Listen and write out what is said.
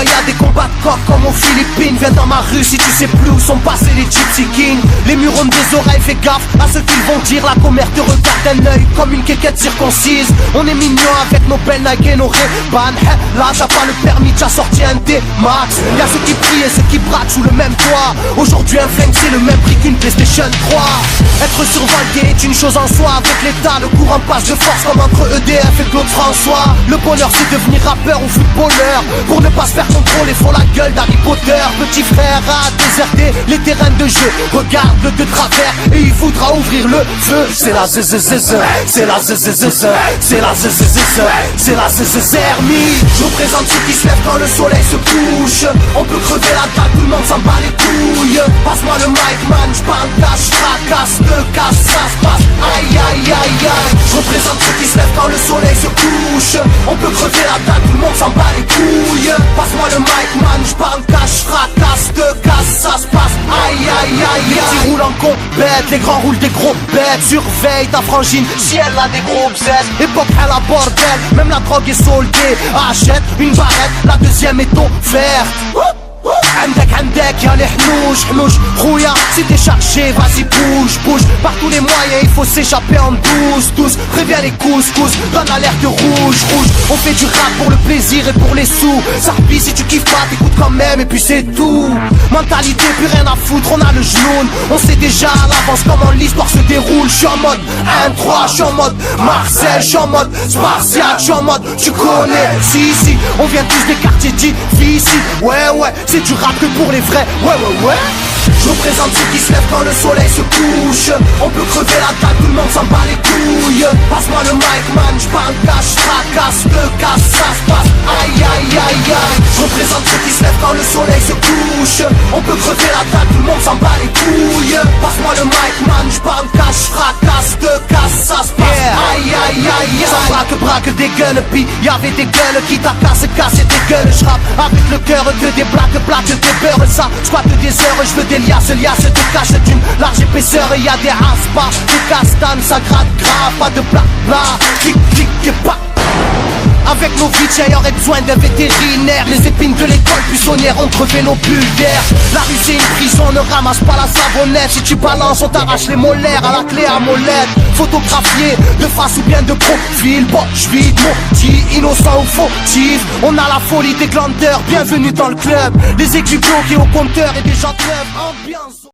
Ouais, y'a des combats de coq comme aux Philippines. Viens dans ma rue si tu sais plus où sont passés les Gypsy Kings. Les murs ont des oreilles, fais gaffe à ce qu'ils vont dire. La commère te regarde d'un œil comme une quéquette circoncise. On est mignon avec nos belles Nike et nos Ray-Ban. Là t'as pas le permis, t'as sorti un D-Max. Y'a ceux qui prient et ceux qui braquent sous le même toit. Aujourd'hui un flingue c'est le même prix qu'une PlayStation 3. Être survolté est une chose en soi. Avec l'État le courant passe de force comme entre EDF et Claude François. Le bonheur c'est devenir rappeur ou footballeur. Pour ne pas se faire contrôler faut la gueule d'Harry Potter. Petit frère a déserté les terrains de jeu. Regarde-le de travers et il voudra ouvrir le feu. C'est la zzzz, c'est la zzzz, c'est la zzzz, c'est la zzzermie. Je représente ceux qui se lèvent quand le soleil se couche. On peut crever la dalle, tout le monde s'en bat les couilles. Passe-moi le mic man, j'parle cash, fracasse, te casse, ça se passe. Aïe aïe aïe aïe. Je représente ceux qui se lèvent quand le soleil se couche. On peut crever la dalle, tout le monde s'en bat les couilles. Passe-moi le mic man, j'parle cash, fracasse, te casse, ça se passe. Aïe aïe aïe aïe. Les petits roulent en compète, les grands roulent des gros bêtes. Surveille ta frangine, si elle a des gros bzètes. Époque à la bordel, même la drogue est soldée. Achète une barrette, la deuxième est offerte. عندك يا الحنوش حنوش خويا si t'es chargé vas-y bouge par tous les moyens il faut s'échapper en douce préviens les couscous donne l'alerte rouge on fait du rap pour le plaisir et pour les sous Sarpi si tu kiffes pas t'écoutes quand même et puis c'est tout mentalité plus rien à foutre on a le genou on sait déjà à l'avance comment l'histoire se déroule je suis en mode 1-3 je suis en mode Marseille je suis en mode Spartiate je suis en mode tu connais si on vient tous des quartiers difficiles ouais c'est du rap que pour les vrais, ouais. Je représente ceux qui se lèvent quand le soleil se couche. On peut crever la dalle, tout le monde s'en bat les couilles. Passe-moi le mic man, j'parle cash, fracasse, te casse, ça se passe. Aïe aïe aïe aïe. Je représente ceux qui se lèvent quand le soleil se couche. On peut crever la dalle, tout le monde s'en bat les couilles. Passe-moi le mic man, j'parle cash, fracasse, te casse, ça se passe. Aïe aïe aïe aïe. Ça braque des gueules, puis y'avait des gueules qui t'a cassé des gueules. J'rappe avec le cœur que des blagues, des beurres, ça squatte des heures, je veux des liasses te cache d'une large épaisseur et y'a des aspas, des castanes, ça gratte grave, pas de blabla, clic et pas. Avec nos vies, y'aurait besoin d'un vétérinaire. Les épines de l'école buissonnière ont crevé nos bulles d'air. La rue c'est une prison, ne ramasse pas la savonnette. Si tu balances, on t'arrache les molaires à la clé à molette. Photographié de face ou bien de profil. Bon, j'vis motif, innocent ou fautif. On a la folie des glandeurs, bienvenue dans le club. Les équipes bloquées au compteur et des gens de ambiance.